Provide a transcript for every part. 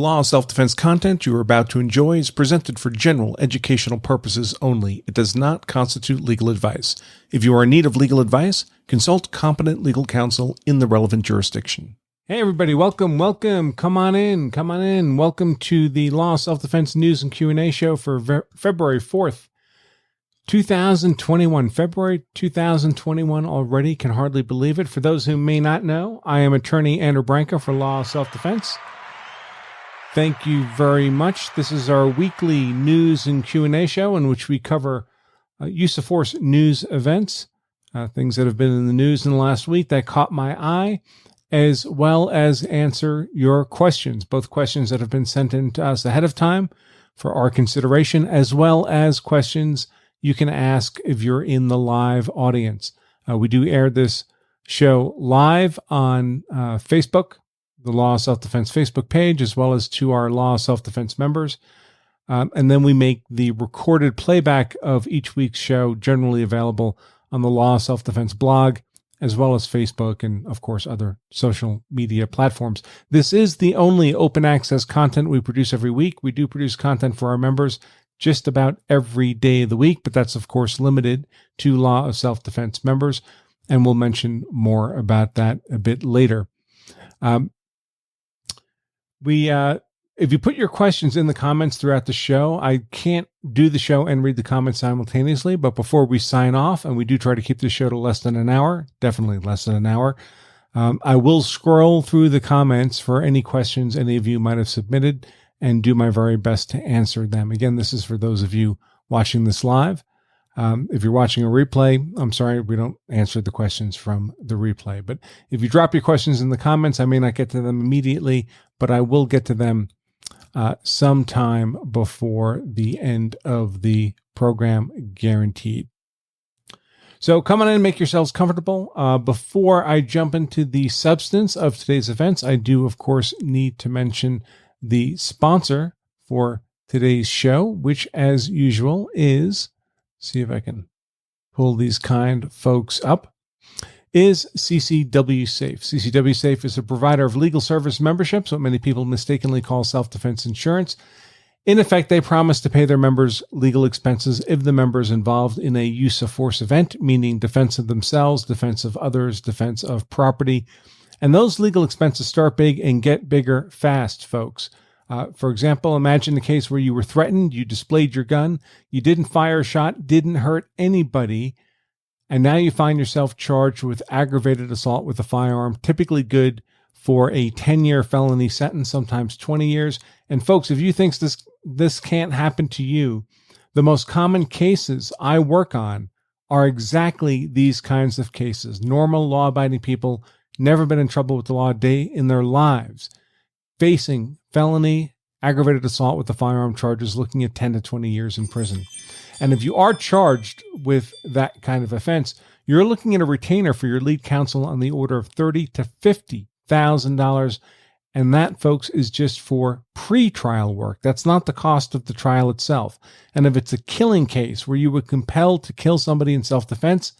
law of self-defense content you are about to enjoy is presented for general educational purposes only. It does not constitute legal advice. If you are in need of legal advice, consult competent legal counsel in the relevant jurisdiction. Hey everybody, welcome. Come on in. Welcome to the Law of Self-Defense News and Q&A show for February 4th, 2021. February 2021 already, can hardly believe it. For those who may not know, I am attorney Andrew Branca for Law of Self-Defense. Thank you very much. This is our weekly news and Q&A show in which we cover use of force news events, things that have been in the news in the last week that caught my eye, as well as answer your questions, both questions that have been sent in to us ahead of time for our consideration, as well as questions you can ask if you're in the live audience. We do air this show live on Facebook, the Law of Self-Defense Facebook page, as well as to our Law of Self-Defense members. And then we make the recorded playback of each week's show generally available on the Law of Self-Defense blog, as well as Facebook and, of course, other social media platforms. This is the only open access content we produce every week. We do produce content for our members just about every day of the week, but that's, of course, limited to Law of Self-Defense members, and we'll mention more about that a bit later. If you put your questions in the comments throughout the show, I can't do the show and read the comments simultaneously, but before we sign off, and we do try to keep the show to less than an hour, definitely less than an hour, I will scroll through the comments for any questions any of you might have submitted and do my very best to answer them. Again, this is for those of you watching this live. If you're watching a replay, I'm sorry, we don't answer the questions from the replay. But if you drop your questions in the comments, I may not get to them immediately, but I will get to them sometime before the end of the program, guaranteed. So come on in and make yourselves comfortable. Before I jump into the substance of today's events, I do, of course, need to mention the sponsor for today's show, which, as usual, is, see if I can pull these kind folks up, is CCW Safe. CCW Safe is a provider of legal service memberships, what many people mistakenly call self-defense insurance. In effect, they promise to pay their members legal expenses if the member is involved in a use of force event, meaning defense of themselves, defense of others, defense of property. And those legal expenses start big and get bigger fast, folks. For example, imagine the case where you were threatened, you displayed your gun, you didn't fire a shot, didn't hurt anybody, and now you find yourself charged with aggravated assault with a firearm, typically good for a 10-year felony sentence, sometimes 20 years. And folks, if you think this can't happen to you, the most common cases I work on are exactly these kinds of cases. Normal law-abiding people, never been in trouble with the law a day in their lives, facing felony aggravated assault with a firearm charges, looking at 10 to 20 years in prison. And if you are charged with that kind of offense, you're looking at a retainer for your lead counsel on the order of $30,000 to $50,000. And that, folks, is just for pre-trial work. That's not the cost of the trial itself. And if it's a killing case where you were compelled to kill somebody in self-defense,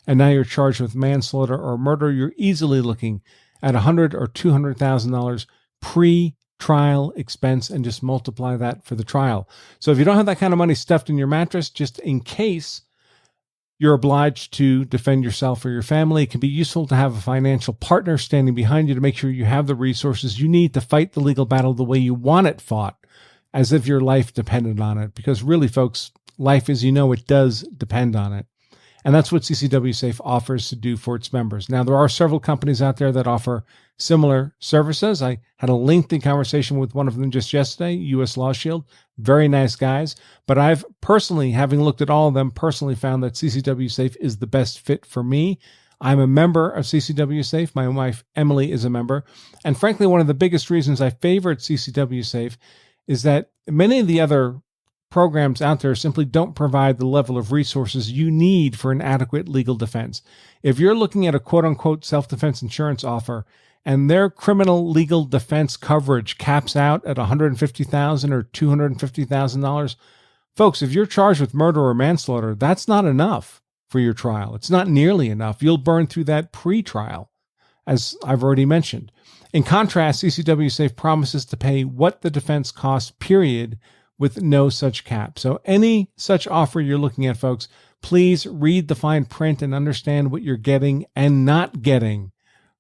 and now you're charged with manslaughter or murder, you're easily looking at $100,000 or $200,000 pre-trial expense, and just multiply that for the trial. So if you don't have that kind of money stuffed in your mattress, just in case you're obliged to defend yourself or your family, it can be useful to have a financial partner standing behind you to make sure you have the resources you need to fight the legal battle the way you want it fought, as if your life depended on it. Because really, folks, life, as you know, it does depend on it. And that's what CCW Safe offers to do for its members. Now, there are several companies out there that offer similar services. I had a lengthy conversation with one of them just yesterday, U.S. Law Shield. Very nice guys. But I've personally, having looked at all of them, personally found that CCW Safe is the best fit for me. I'm a member of CCW Safe. My wife, Emily, is a member. And frankly, one of the biggest reasons I favored CCW Safe is that many of the other programs out there simply don't provide the level of resources you need for an adequate legal defense. If you're looking at a quote-unquote self-defense insurance offer and their criminal legal defense coverage caps out at $150,000 or $250,000, folks, if you're charged with murder or manslaughter, that's not enough for your trial. It's not nearly enough. You'll burn through that pre-trial, as I've already mentioned. In contrast, CCW Safe promises to pay what the defense costs, period, with no such cap. So any such offer you're looking at, folks, please read the fine print and understand what you're getting and not getting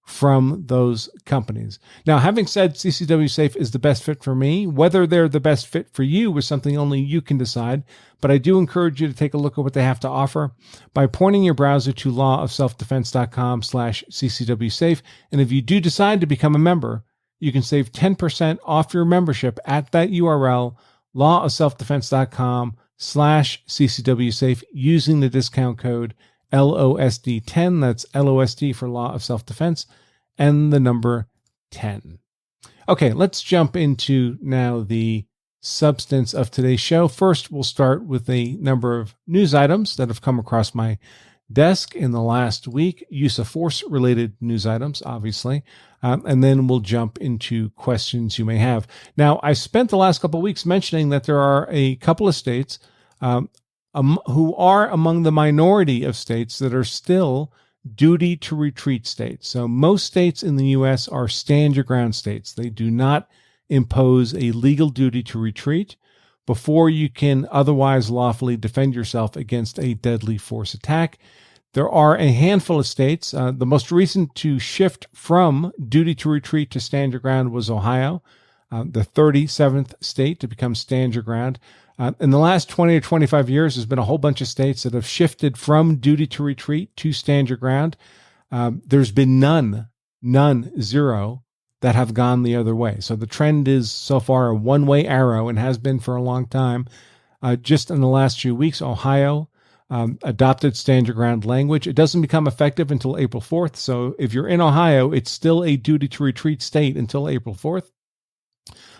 from those companies. Now, having said CCW Safe is the best fit for me, whether they're the best fit for you is something only you can decide, but I do encourage you to take a look at what they have to offer by pointing your browser to lawofselfdefense.com/CCW Safe. And if you do decide to become a member, you can save 10% off your membership at that URL, lawofselfdefense.com/CCW Safe, using the discount code LOSD10. That's LOSD for Law of Self-Defense and the number 10. Okay, let's jump into now the substance of today's show. First, we'll start with a number of news items that have come across my desk in the last week, use of force related news items, obviously, and then we'll jump into questions you may have. Now, I spent the last couple of weeks mentioning that there are a couple of states who are among the minority of states that are still duty to retreat states. So most states in the U.S. are stand your ground states. They do not impose a legal duty to retreat before you can otherwise lawfully defend yourself against a deadly force attack. There are a handful of states. The most recent to shift from duty to retreat to stand your ground was Ohio, the 37th state to become stand your ground. In the last 20 or 25 years, there's been a whole bunch of states that have shifted from duty to retreat to stand your ground. There's been zero, that have gone the other way. So the trend is so far a one-way arrow and has been for a long time. Just in the last few weeks, Ohio adopted stand your ground language. It doesn't become effective until April 4th. So if you're in Ohio, it's still a duty to retreat state until April 4th.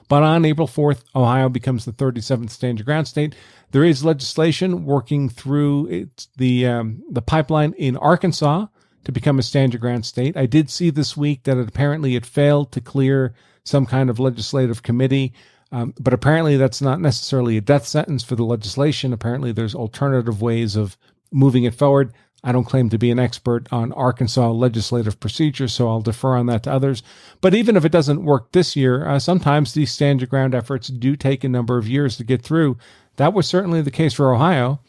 But on April 4th, Ohio becomes the 37th stand your ground state. There is legislation working through the pipeline in Arkansas to become a stand your ground state. I did see this week that apparently it failed to clear some kind of legislative committee, but apparently that's not necessarily a death sentence for the legislation. Apparently there's alternative ways of moving it forward. I don't claim to be an expert on Arkansas legislative procedure, so I'll defer on that to others. But even if it doesn't work this year, sometimes these stand your ground efforts do take a number of years to get through. That was certainly the case for Ohio.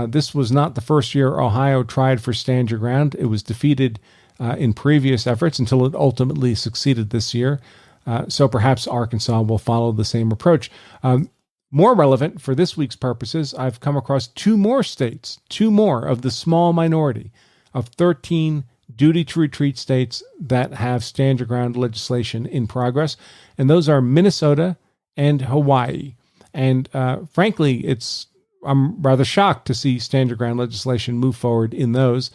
This was not the first year Ohio tried for stand your ground. It was defeated in previous efforts until it ultimately succeeded this year. So perhaps Arkansas will follow the same approach. More relevant for this week's purposes, I've come across two more of the small minority of 13 duty to retreat states that have stand your ground legislation in progress. And those are Minnesota and Hawaii. And frankly, I'm rather shocked to see stand your ground legislation move forward in those.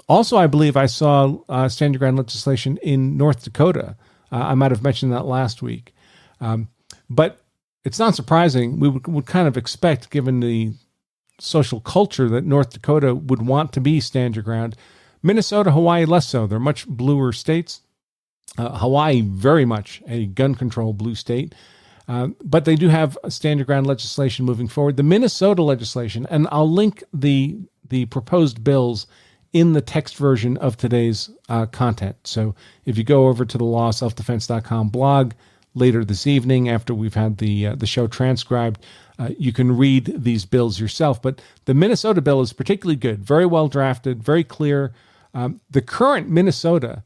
Also, I believe I saw stand your ground legislation in North Dakota. I might have mentioned that last week. But it's not surprising. We would kind of expect, given the social culture, that North Dakota would want to be stand your ground. Minnesota, Hawaii, less so. They're much bluer states. Hawaii, very much a gun control blue state. But they do have a stand your ground legislation moving forward. The Minnesota legislation, and I'll link the proposed bills in the text version of today's content. So if you go over to the lawselfdefense.com blog, later this evening, after we've had the show transcribed, you can read these bills yourself. But the Minnesota bill is particularly good, very well drafted, very clear. The current Minnesota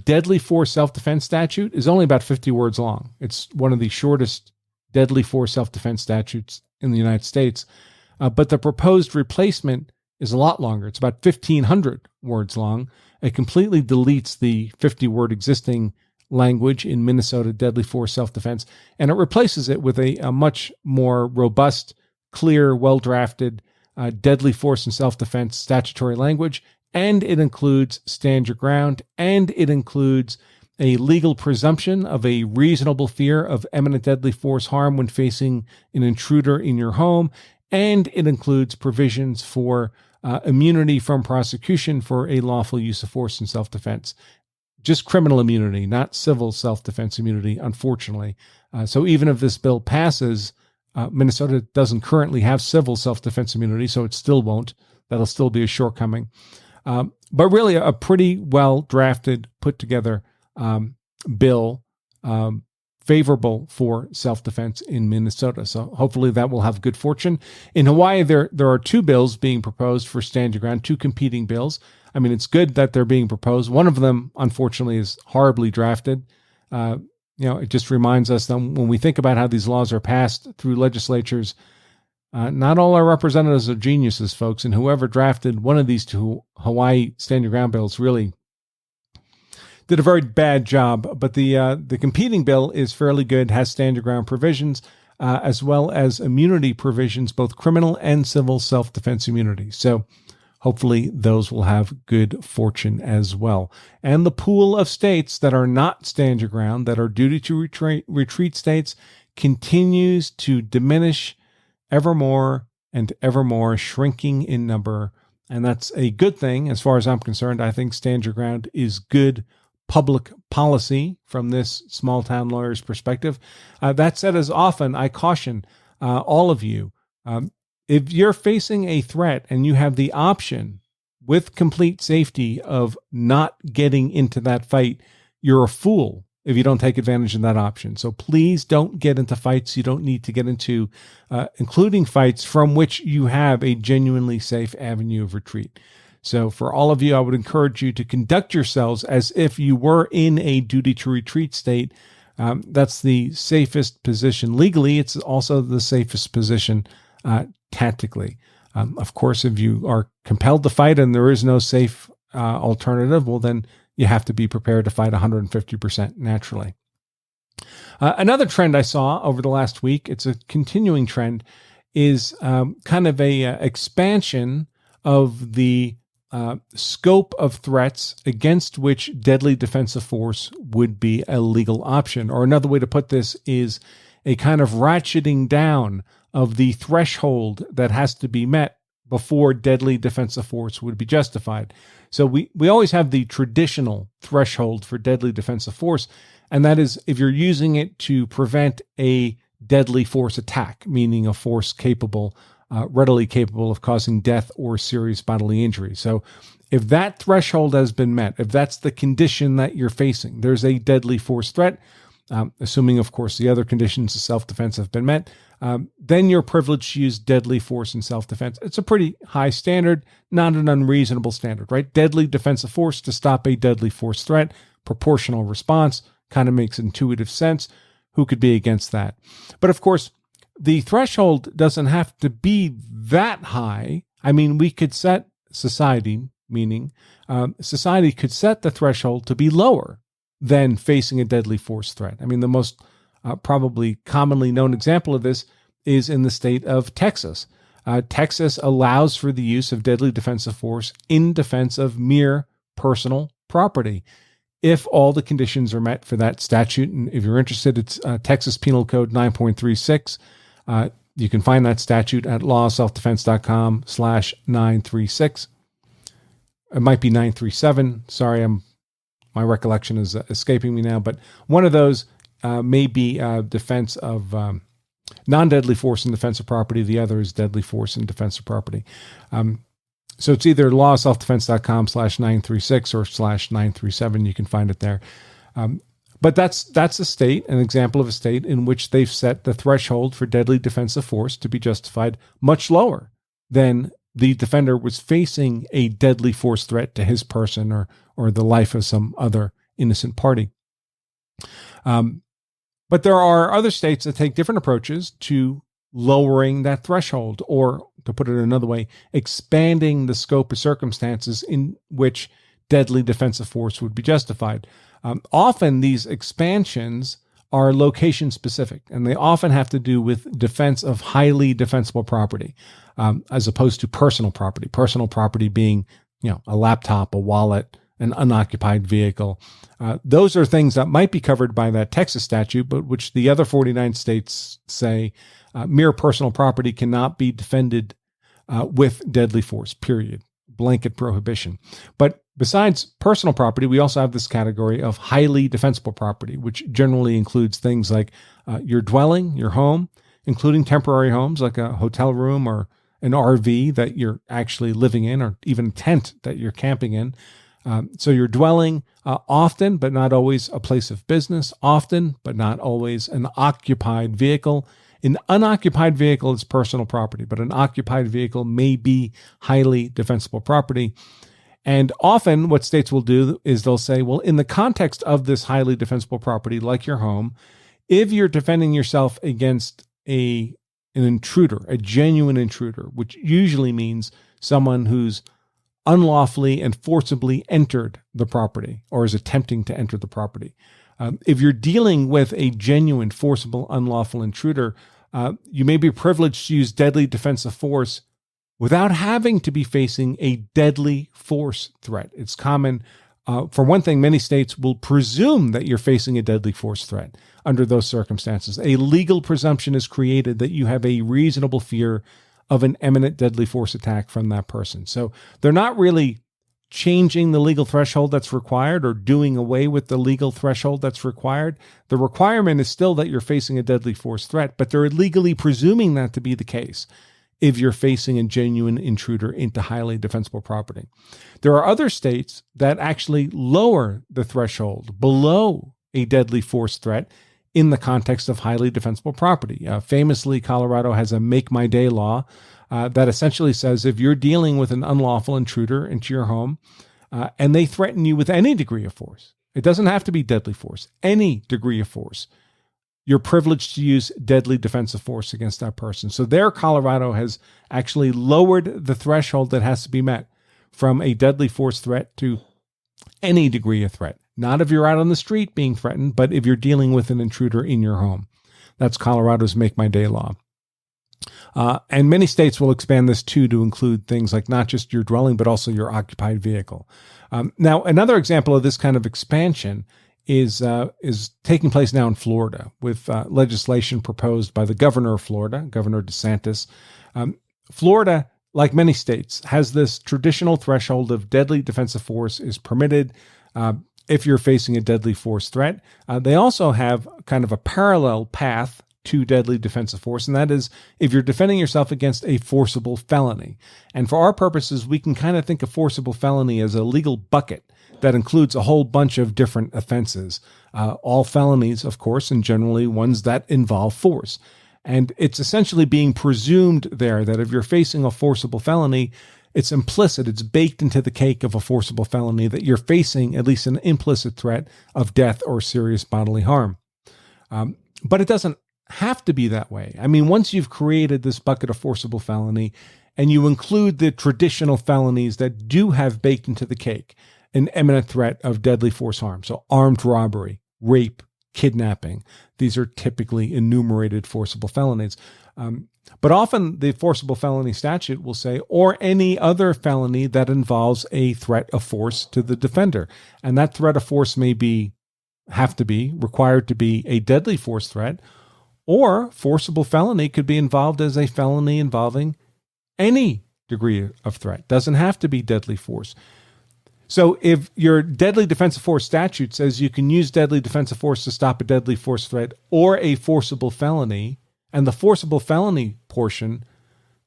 deadly force self-defense statute is only about 50 words long. It's one of the shortest deadly force self-defense statutes in the United States. But the proposed replacement is a lot longer. It's about 1,500 words long. It completely deletes the 50-word existing language in Minnesota deadly force self-defense, and it replaces it with a much more robust, clear, well-drafted deadly force and self-defense statutory language, and it includes stand your ground, and it includes a legal presumption of a reasonable fear of imminent deadly force harm when facing an intruder in your home, and it includes provisions for immunity from prosecution for a lawful use of force in self-defense. Just criminal immunity, not civil self-defense immunity, unfortunately. So even if this bill passes, Minnesota doesn't currently have civil self-defense immunity, so it still won't. That'll still be a shortcoming. But really a pretty well-drafted, put-together bill favorable for self-defense in Minnesota. So hopefully that will have good fortune. In Hawaii, there are two bills being proposed for stand your ground, two competing bills. I mean, it's good that they're being proposed. One of them, unfortunately, is horribly drafted. It just reminds us that when we think about how these laws are passed through legislatures, not all our representatives are geniuses, folks. And whoever drafted one of these two Hawaii stand your ground bills really did a very bad job. But the competing bill is fairly good, has stand your ground provisions, as well as immunity provisions, both criminal and civil self-defense immunity. So hopefully those will have good fortune as well. And the pool of states that are not stand your ground, that are duty to retreat states, continues to diminish ever more and ever more, shrinking in number. And that's a good thing as far as I'm concerned. I think stand your ground is good public policy from this small town lawyer's perspective. That said, as often, I caution all of you, if you're facing a threat and you have the option with complete safety of not getting into that fight, you're a fool if you don't take advantage of that option. So please don't get into fights you don't need to get into, including fights from which you have a genuinely safe avenue of retreat. So for all of you, I would encourage you to conduct yourselves as if you were in a duty to retreat state. That's the safest position legally. It's also the safest position tactically. Of course, if you are compelled to fight and there is no safe alternative, well, then you have to be prepared to fight 150% naturally. Another trend I saw over the last week, it's a continuing trend, is kind of a expansion of the scope of threats against which deadly defensive force would be a legal option. Or another way to put this is a kind of ratcheting down of the threshold that has to be met before deadly defensive force would be justified. So we always have the traditional threshold for deadly defensive force, and that is if you're using it to prevent a deadly force attack, meaning a force readily capable of causing death or serious bodily injury. So if that threshold has been met, if that's the condition that you're facing, there's a deadly force threat, assuming, of course, the other conditions of self-defense have been met, then you're privileged to use deadly force in self-defense. It's a pretty high standard, not an unreasonable standard, right? Deadly defensive force to stop a deadly force threat, proportional response, kind of makes intuitive sense. Who could be against that? But of course, the threshold doesn't have to be that high. I mean, we could set society could set the threshold to be lower than facing a deadly force threat. I mean, the most probably commonly known example of this is in the state of Texas. Texas allows for the use of deadly defensive force in defense of mere personal property, if all the conditions are met for that statute. And if you're interested, it's Texas Penal Code 9.36. You can find that statute at lawselfdefense.com/936. It might be 937. Sorry, my recollection is escaping me now, but one of those may be defense of non-deadly force in defense of property. The other is deadly force in defense of property. So it's either lawselfdefense.com/936 or /937. You can find it there. But that's a state, an example of a state in which they've set the threshold for deadly defensive force to be justified much lower than the defender was facing a deadly force threat to his person or the life of some other innocent party. But there are other states that take different approaches to lowering that threshold, or to put it another way, expanding the scope of circumstances in which deadly defensive force would be justified. Often these expansions are location specific, and they often have to do with defense of highly defensible property, as opposed to personal property. Personal property being, a laptop, a wallet, an unoccupied vehicle. Those are things that might be covered by that Texas statute, but which the other 49 states say mere personal property cannot be defended with deadly force, period. Blanket prohibition. But besides personal property, we also have this category of highly defensible property, which generally includes things like your dwelling, your home, including temporary homes like a hotel room or an RV that you're actually living in, or even a tent that you're camping in. So your dwelling, often, but not always a place of business, often, but not always an occupied vehicle. An unoccupied vehicle is personal property, but an occupied vehicle may be highly defensible property. And often what states will do is they'll say, well, in the context of this highly defensible property, like your home, if you're defending yourself against an intruder, a genuine intruder, which usually means someone who's unlawfully and forcibly entered the property or is attempting to enter the property. If you're dealing with a genuine, forcible, unlawful intruder, you may be privileged to use deadly defensive force without having to be facing a deadly force threat. It's common. For one thing, many states will presume that you're facing a deadly force threat under those circumstances. A legal presumption is created that you have a reasonable fear of an imminent deadly force attack from that person. So they're not really changing the legal threshold that's required or doing away with the legal threshold that's required. The requirement is still that you're facing a deadly force threat, but they're legally presuming that to be the case if you're facing a genuine intruder into highly defensible property. There are other states that actually lower the threshold below a deadly force threat in the context of highly defensible property. Famously, Colorado has a Make My Day law that essentially says if you're dealing with an unlawful intruder into your home and they threaten you with any degree of force, it doesn't have to be deadly force, any degree of force, you're privileged to use deadly defensive force against that person. So there, Colorado has actually lowered the threshold that has to be met from a deadly force threat to any degree of threat. Not if you're out on the street being threatened, but if you're dealing with an intruder in your home. That's Colorado's Make My Day law. And many states will expand this too to include things like not just your dwelling, but also your occupied vehicle. Now, another example of this kind of expansion is taking place now in Florida with legislation proposed by the governor of Florida, Governor DeSantis. Florida, like many states, has this traditional threshold of deadly defensive force is permitted if you're facing a deadly force threat. They also have kind of a parallel path to deadly defensive force, and that is if you're defending yourself against a forcible felony. And for our purposes, we can kind of think of forcible felony as a legal bucket that includes a whole bunch of different offenses, all felonies, of course, and generally ones that involve force. And it's essentially being presumed there that if you're facing a forcible felony, it's implicit, it's baked into the cake of a forcible felony that you're facing at least an implicit threat of death or serious bodily harm. But it doesn't have to be that way. I mean, once you've created this bucket of forcible felony and you include the traditional felonies that do have baked into the cake an imminent threat of deadly force harm, so armed robbery, rape, kidnapping, these are typically enumerated forcible felonies. But often the forcible felony statute will say, or any other felony that involves a threat of force to the defender. And that threat of force may required to be a deadly force threat, or forcible felony could be involved as a felony involving any degree of threat. Doesn't have to be deadly force. So if your deadly defensive force statute says you can use deadly defensive force to stop a deadly force threat or a forcible felony, and the forcible felony portion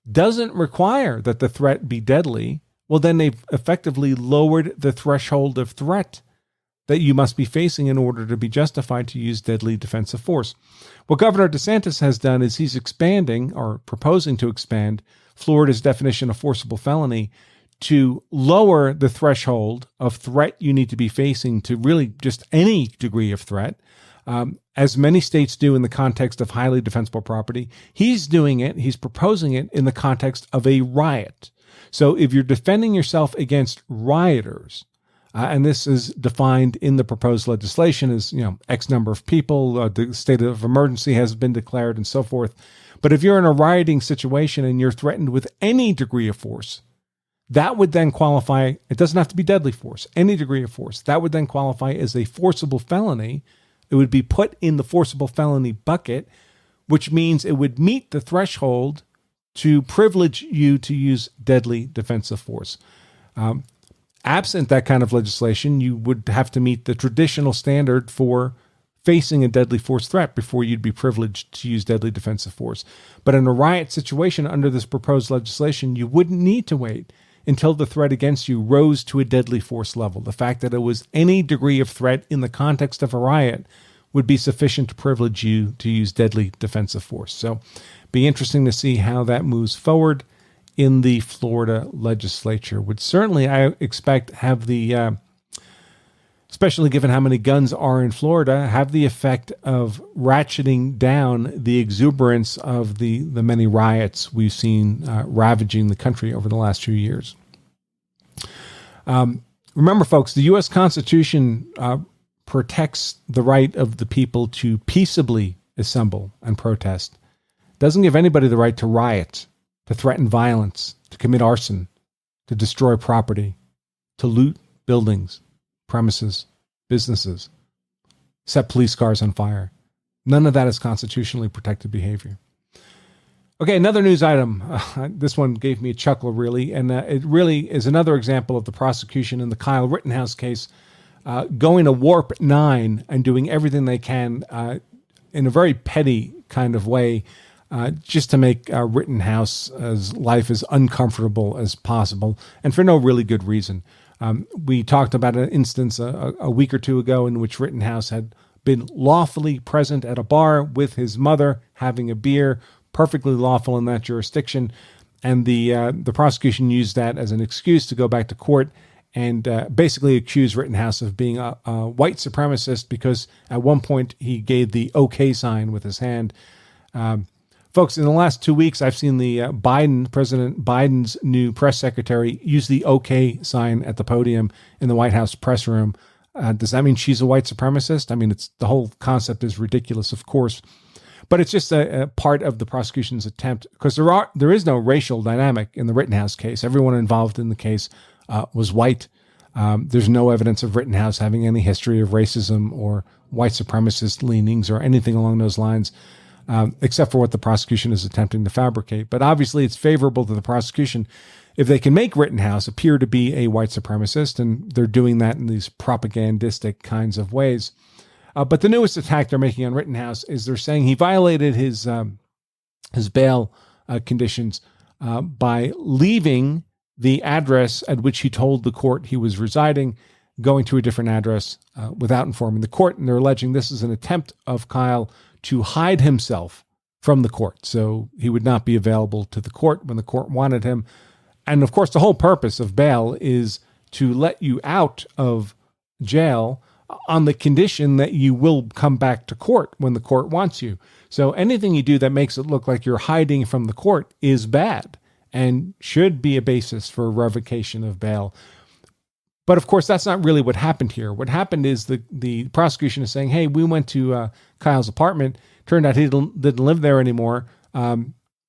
doesn't require that the threat be deadly, well, then they've effectively lowered the threshold of threat that you must be facing in order to be justified to use deadly defensive force. What Governor DeSantis has done is he's expanding or proposing to expand Florida's definition of forcible felony to lower the threshold of threat you need to be facing to really just any degree of threat, as many states do in the context of highly defensible property. He's proposing it in the context of a riot. So if you're defending yourself against rioters, and this is defined in the proposed legislation as, X number of people, the state of emergency has been declared and so forth. But if you're in a rioting situation and you're threatened with any degree of force, that would then qualify, it doesn't have to be deadly force, any degree of force, that would then qualify as a forcible felony. It would be put in the forcible felony bucket, which means it would meet the threshold to privilege you to use deadly defensive force. Absent that kind of legislation, you would have to meet the traditional standard for facing a deadly force threat before you'd be privileged to use deadly defensive force. But in a riot situation under this proposed legislation, you wouldn't need to wait until the threat against you rose to a deadly force level. The fact that it was any degree of threat in the context of a riot would be sufficient to privilege you to use deadly defensive force. So be interesting to see how that moves forward in the Florida legislature. Would certainly, I expect, have the, especially given how many guns are in Florida, have the effect of ratcheting down the exuberance of the many riots we've seen ravaging the country over the last few years. Remember, folks, the U.S. Constitution protects the right of the people to peaceably assemble and protest. It doesn't give anybody the right to riot, to threaten violence, to commit arson, to destroy property, to loot buildings, premises, businesses, set police cars on fire. None of that is constitutionally protected behavior. Okay, another news item. This one gave me a chuckle, really, and it really is another example of the prosecution in the Kyle Rittenhouse case going to warp 9 and doing everything they can in a very petty kind of way just to make Rittenhouse's life as uncomfortable as possible, and for no really good reason. We talked about an instance a week or two ago in which Rittenhouse had been lawfully present at a bar with his mother having a beer, perfectly lawful in that jurisdiction, and the prosecution used that as an excuse to go back to court and basically accuse Rittenhouse of being a white supremacist because at one point he gave the OK sign with his hand. Folks, in the last 2 weeks, I've seen the President Biden's new press secretary use the OK sign at the podium in the White House press room. Does that mean she's a white supremacist? I mean, the whole concept is ridiculous, of course. But it's just a part of the prosecution's attempt, because there is no racial dynamic in the Rittenhouse case. Everyone involved in the case was white. There's no evidence of Rittenhouse having any history of racism or white supremacist leanings or anything along those lines, except for what the prosecution is attempting to fabricate. But obviously it's favorable to the prosecution if they can make Rittenhouse appear to be a white supremacist, and they're doing that in these propagandistic kinds of ways. But the newest attack they're making on Rittenhouse is they're saying he violated his bail conditions by leaving the address at which he told the court he was residing, going to a different address without informing the court. And they're alleging this is an attempt of Kyle to hide himself from the court, so he would not be available to the court when the court wanted him. And of course, the whole purpose of bail is to let you out of jail on the condition that you will come back to court when the court wants you. So anything you do that makes it look like you're hiding from the court is bad and should be a basis for revocation of bail. But of course, that's not really what happened here. What happened is the prosecution is saying, hey, we went to Kyle's apartment. Turned out he didn't live there anymore.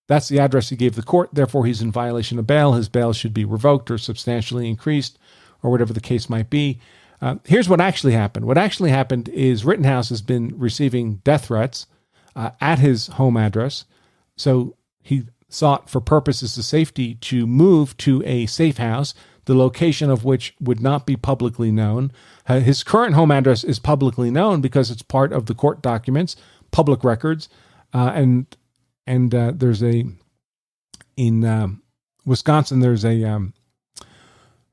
That's the address he gave the court. Therefore, he's in violation of bail. His bail should be revoked or substantially increased, or whatever the case might be. Here's what actually happened. What actually happened is Rittenhouse has been receiving death threats at his home address. So he sought, for purposes of safety, to move to a safe house, the location of which would not be publicly known. His current home address is publicly known because it's part of the court documents, public records, and there's in Wisconsin, there's a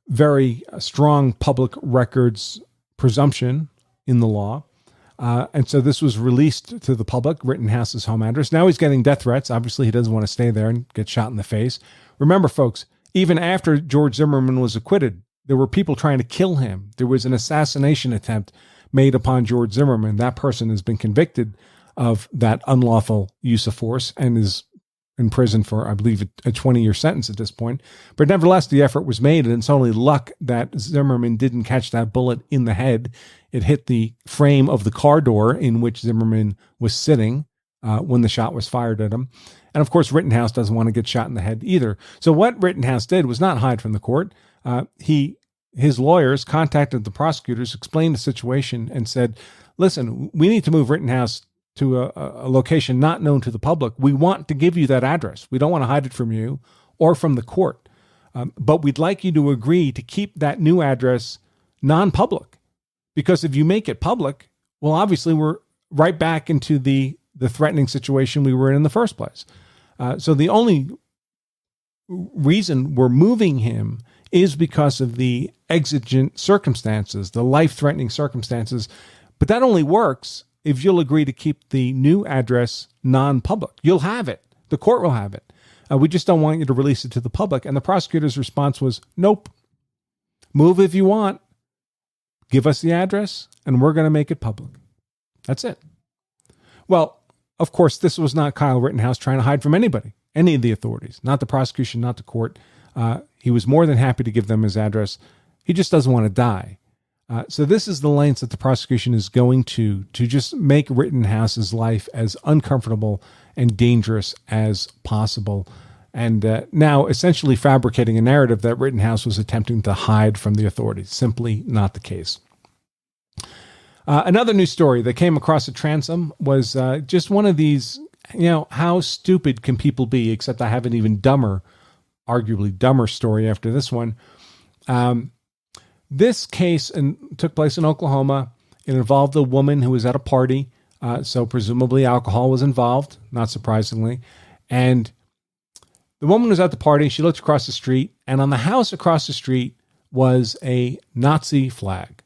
very strong public records presumption in the law. And so this was released to the public, Rittenhouse's home address. Now he's getting death threats. Obviously, he doesn't want to stay there and get shot in the face. Remember, folks, even after George Zimmerman was acquitted, there were people trying to kill him. There was an assassination attempt made upon George Zimmerman. That person has been convicted of that unlawful use of force and is in prison for, I believe, a 20-year sentence at this point. But nevertheless, the effort was made, and it's only luck that Zimmerman didn't catch that bullet in the head. It hit the frame of the car door in which Zimmerman was sitting when the shot was fired at him. And of course, Rittenhouse doesn't want to get shot in the head either. So what Rittenhouse did was not hide from the court. His lawyers contacted the prosecutors, explained the situation, and said, listen, we need to move Rittenhouse to a location not known to the public. We want to give you that address. We don't want to hide it from you or from the court. But we'd like you to agree to keep that new address non-public. Because if you make it public, well, obviously we're right back into the threatening situation we were in the first place. So the only reason we're moving him is because of the exigent circumstances, the life-threatening circumstances. But that only works if you'll agree to keep the new address non-public. You'll have it. The court will have it. We just don't want you to release it to the public. And the prosecutor's response was, nope. Move if you want. Give us the address, and we're going to make it public. That's it. Well, of course, this was not Kyle Rittenhouse trying to hide from anybody, any of the authorities, not the prosecution, not the court. He was more than happy to give them his address. He just doesn't want to die. So this is the lengths that the prosecution is going to just make Rittenhouse's life as uncomfortable and dangerous as possible. And now essentially fabricating a narrative that Rittenhouse was attempting to hide from the authorities. Simply not the case. Another news story that came across a transom was just one of these, how stupid can people be, except I have an even dumber, arguably dumber story after this one. This case took place in Oklahoma. It involved a woman who was at a party. So presumably alcohol was involved, not surprisingly. And the woman was at the party. She looked across the street, and on the house across the street was a Nazi flag.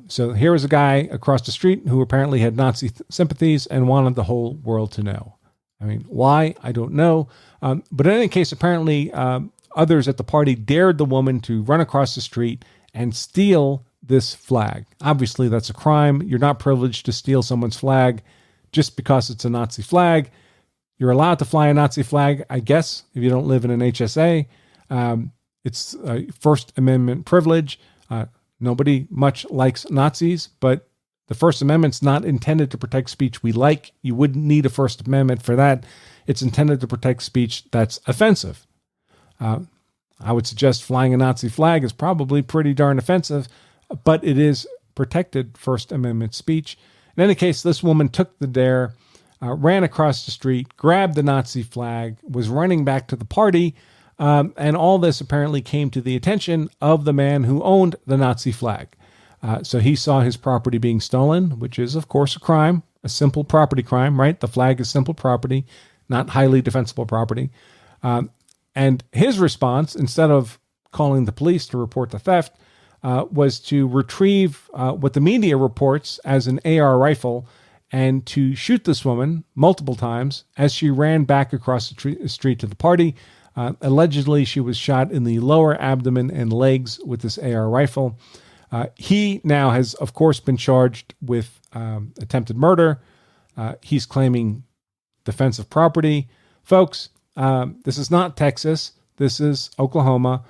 So here was a guy across the street who apparently had Nazi sympathies and wanted the whole world to know. I mean, why? I don't know. But in any case, apparently others at the party dared the woman to run across the street and steal this flag. Obviously, that's a crime. You're not privileged to steal someone's flag just because it's a Nazi flag. You're allowed to fly a Nazi flag, I guess, if you don't live in an HSA. It's a First Amendment privilege. Nobody much likes Nazis, but the First Amendment's not intended to protect speech we like. You wouldn't need a First Amendment for that. It's intended to protect speech that's offensive. I would suggest flying a Nazi flag is probably pretty darn offensive, but it is protected First Amendment speech. In any case, this woman took the dare, ran across the street, grabbed the Nazi flag, was running back to the party, and all this apparently came to the attention of the man who owned the Nazi flag. So he saw his property being stolen, which is, of course, a crime, a simple property crime, right? The flag is simple property, not highly defensible property. And his response, instead of calling the police to report the theft, was to retrieve what the media reports as an AR rifle and to shoot this woman multiple times as she ran back across the street to the party. Allegedly, she was shot in the lower abdomen and legs with this AR rifle. He now has, of course, been charged with attempted murder. He's claiming defensive property. Folks, this is not Texas. This is Oklahoma.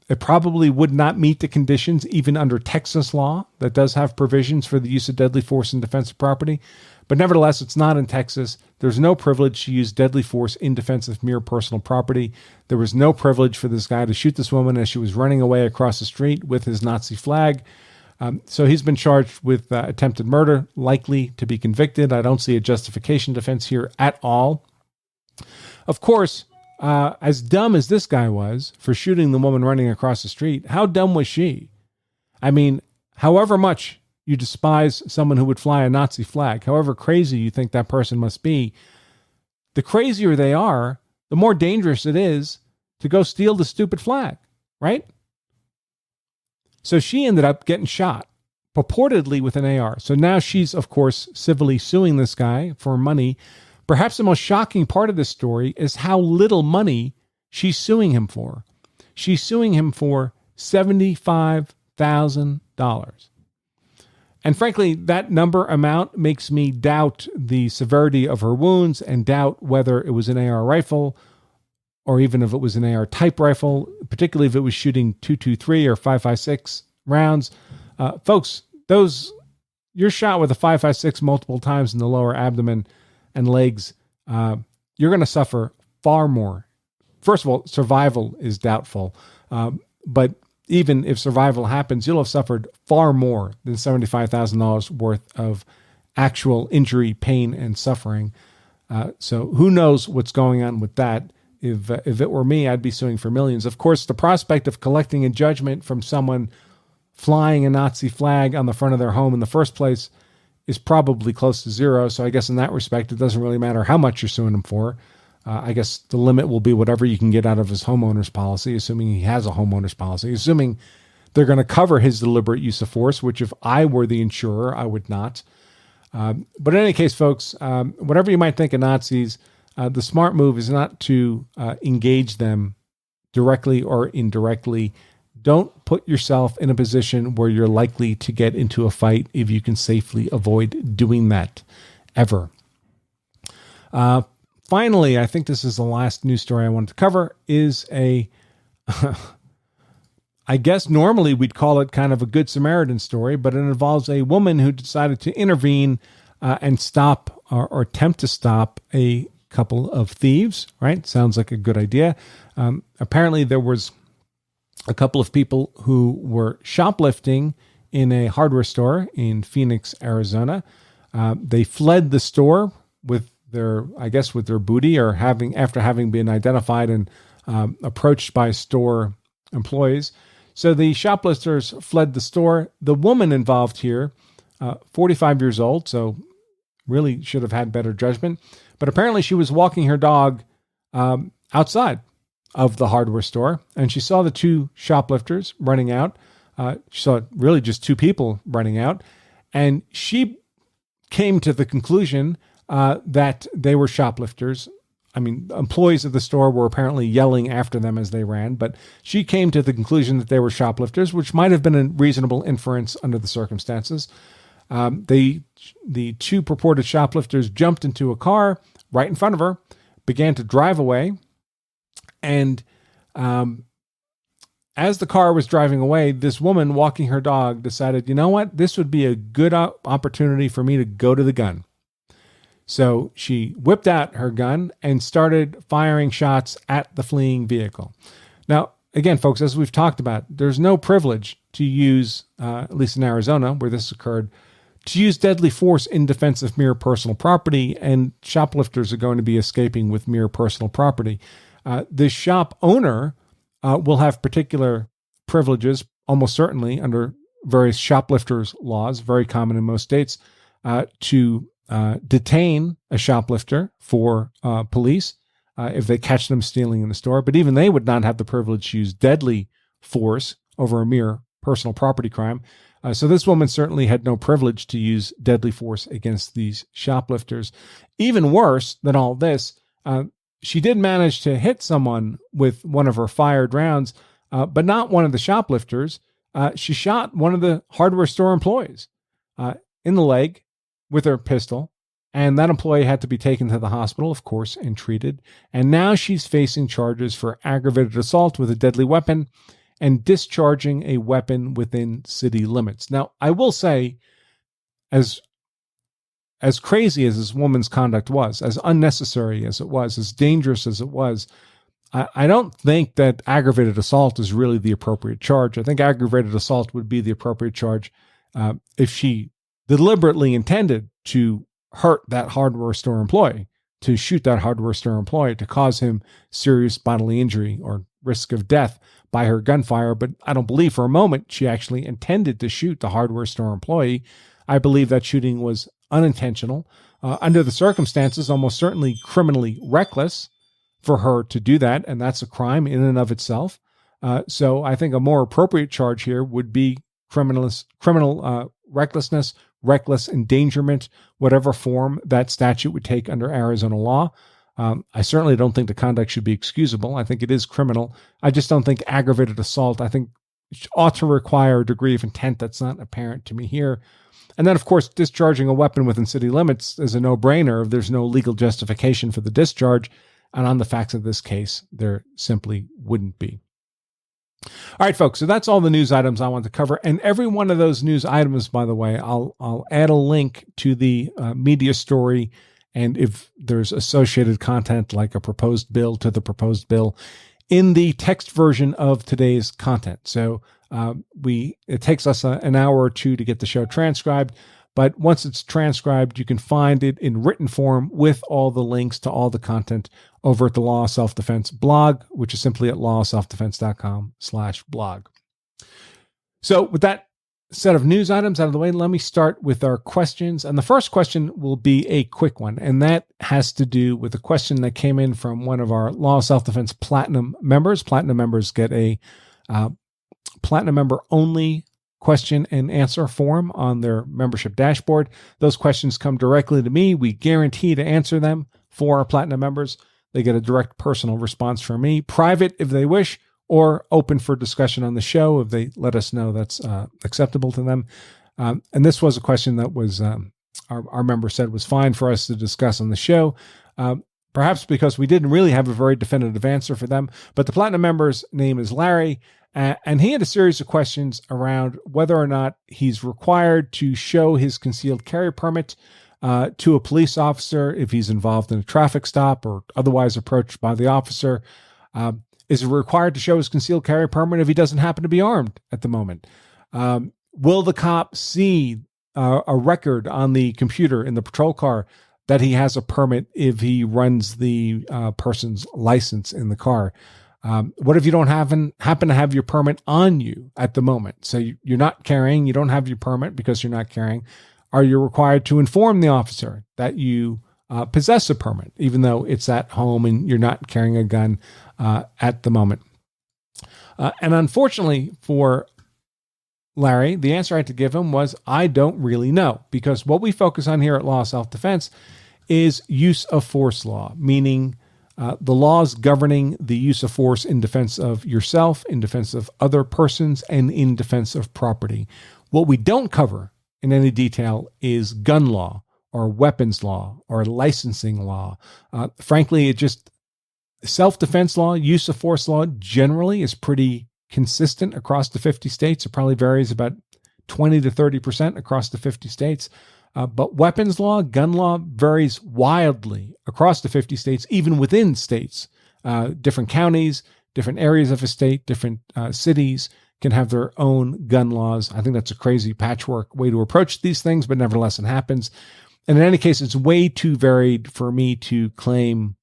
It probably would not meet the conditions even under Texas law that does have provisions for the use of deadly force in defense of property. But nevertheless, it's not in Texas. There's no privilege to use deadly force in defense of mere personal property. There was no privilege for this guy to shoot this woman as she was running away across the street with his Nazi flag. So he's been charged with attempted murder, likely to be convicted. I don't see a justification defense here at all. Of course, as dumb as this guy was for shooting the woman running across the street, how dumb was she? I mean, however much you despise someone who would fly a Nazi flag, however crazy you think that person must be, the crazier they are, the more dangerous it is to go steal the stupid flag, right? So she ended up getting shot, purportedly with an AR. So now she's, of course, civilly suing this guy for money. Perhaps the most shocking part of this story is how little money she's suing him for. She's suing him for $75,000. And frankly, that number amount makes me doubt the severity of her wounds and doubt whether it was an AR rifle or even if it was an AR type rifle, particularly if it was shooting .223 or .556 rounds. Folks, you're shot with a .556 multiple times in the lower abdomen and legs, you're going to suffer far more. First of all, survival is doubtful. But even if survival happens, you'll have suffered far more than $75,000 worth of actual injury, pain, and suffering. So who knows what's going on with that? If it were me, I'd be suing for millions. Of course, the prospect of collecting a judgment from someone flying a Nazi flag on the front of their home in the first place is probably close to zero. So I guess in that respect, it doesn't really matter how much you're suing them for. I guess the limit will be whatever you can get out of his homeowner's policy, assuming he has a homeowner's policy, assuming they're going to cover his deliberate use of force, which if I were the insurer, I would not. But in any case, folks, whatever you might think of Nazis, the smart move is not to engage them directly or indirectly. Don't put yourself in a position where you're likely to get into a fight if you can safely avoid doing that ever. Finally, I think this is the last news story I wanted to cover, is I guess normally we'd call it kind of a Good Samaritan story, but it involves a woman who decided to intervene and stop or attempt to stop a couple of thieves, right? Sounds like a good idea. Apparently there was a couple of people who were shoplifting in a hardware store in Phoenix, Arizona. They fled the store with their booty, or after having been identified and approached by store employees. So the shoplifters fled the store. The woman involved here, 45 years old, so really should have had better judgment. But apparently she was walking her dog outside of the hardware store, and she saw the two shoplifters running out. She saw really just two people running out, and she came to the conclusion that they were shoplifters. I mean, employees of the store were apparently yelling after them as they ran, but she came to the conclusion that they were shoplifters, which might have been a reasonable inference under the circumstances. The two purported shoplifters jumped into a car right in front of her, began to drive away, and as the car was driving away, this woman walking her dog decided, you know what, this would be a good opportunity for me to go to the gun. So she whipped out her gun and started firing shots at the fleeing vehicle. Now, again, folks, as we've talked about, there's no privilege to use, at least in Arizona, where this occurred, to use deadly force in defense of mere personal property, and shoplifters are going to be escaping with mere personal property. The shop owner will have particular privileges, almost certainly under various shoplifters laws, very common in most states, to detain a shoplifter for police if they catch them stealing in the store. But even they would not have the privilege to use deadly force over a mere personal property crime. So this woman certainly had no privilege to use deadly force against these shoplifters. Even worse than all this, she did manage to hit someone with one of her fired rounds, but not one of the shoplifters. She shot one of the hardware store employees in the leg with her pistol, and that employee had to be taken to the hospital, of course, and treated. And now she's facing charges for aggravated assault with a deadly weapon and discharging a weapon within city limits. Now, I will say, as crazy as this woman's conduct was, as unnecessary as it was, as dangerous as it was, I don't think that aggravated assault is really the appropriate charge. I think aggravated assault would be the appropriate charge if she deliberately intended to hurt that hardware store employee, to shoot that hardware store employee, to cause him serious bodily injury or risk of death by her gunfire. But I don't believe for a moment she actually intended to shoot the hardware store employee. I believe that shooting was unintentional. Under the circumstances, almost certainly criminally reckless for her to do that, and that's a crime in and of itself. So I think a more appropriate charge here would be criminal recklessness, reckless endangerment, whatever form that statute would take under Arizona law. I certainly don't think the conduct should be excusable. I think it is criminal. I just don't think aggravated assault, I think, ought to require a degree of intent that's not apparent to me here. And then, of course, discharging a weapon within city limits is a no-brainer if there's no legal justification for the discharge. And on the facts of this case, there simply wouldn't be. All right, folks, so that's all the news items I want to cover. And every one of those news items, by the way, I'll add a link to the media story. And if there's associated content like a proposed bill to the proposed bill in the text version of today's content. So it takes us an hour or two to get the show transcribed. But once it's transcribed, you can find it in written form with all the links to all the content over at the Law of Self-Defense blog, which is simply at lawofselfdefense.com/blog. So with that set of news items out of the way, let me start with our questions. And the first question will be a quick one, and that has to do with a question that came in from one of our Law of Self-Defense Platinum members. Platinum members get a Platinum member only question and answer form on their membership dashboard. Those questions come directly to me. We guarantee to answer them for our Platinum members. They get a direct personal response from me, private if they wish, or open for discussion on the show if they let us know that's acceptable to them. And this was a question that was our member said was fine for us to discuss on the show, perhaps because we didn't really have a very definitive answer for them. But the Platinum member's name is Larry, and he had a series of questions around whether or not he's required to show his concealed carry permit to a police officer if he's involved in a traffic stop or otherwise approached by the officer. Is he required to show his concealed carry permit if he doesn't happen to be armed at the moment? Will the cop see a record on the computer in the patrol car that he has a permit if he runs the person's license in the car? What if you don't happen to have your permit on you at the moment? So you're not carrying, you don't have your permit because you're not carrying. Are you required to inform the officer that you possess a permit, even though it's at home and you're not carrying a gun at the moment? And unfortunately for Larry, the answer I had to give him was, I don't really know, because what we focus on here at Law of Self-Defense is use of force law, meaning the laws governing the use of force in defense of yourself, in defense of other persons, and in defense of property. What we don't cover in any detail is gun law or weapons law or licensing law. Frankly, it just self-defense law, use of force law generally is pretty consistent across the 50 states. It probably varies about 20 to 30% across the 50 states. But weapons law, gun law varies wildly across the 50 states, even within states. Different counties, different areas of a state, different cities can have their own gun laws. I think that's a crazy patchwork way to approach these things, but nevertheless it happens. And in any case, it's way too varied for me to claim,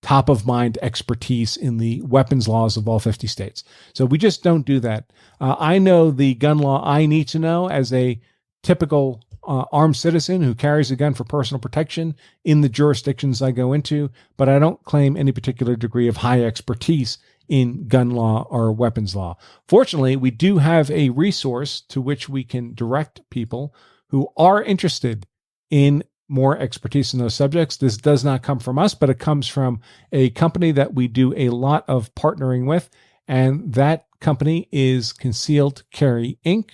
top of mind expertise in the weapons laws of all 50 states. So we just don't do that. I know the gun law I need to know as a typical armed citizen who carries a gun for personal protection in the jurisdictions I go into, but I don't claim any particular degree of high expertise in gun law or weapons law. Fortunately, we do have a resource to which we can direct people who are interested in more expertise in those subjects. This does not come from us, but it comes from a company that we do a lot of partnering with, and that company is Concealed Carry Inc.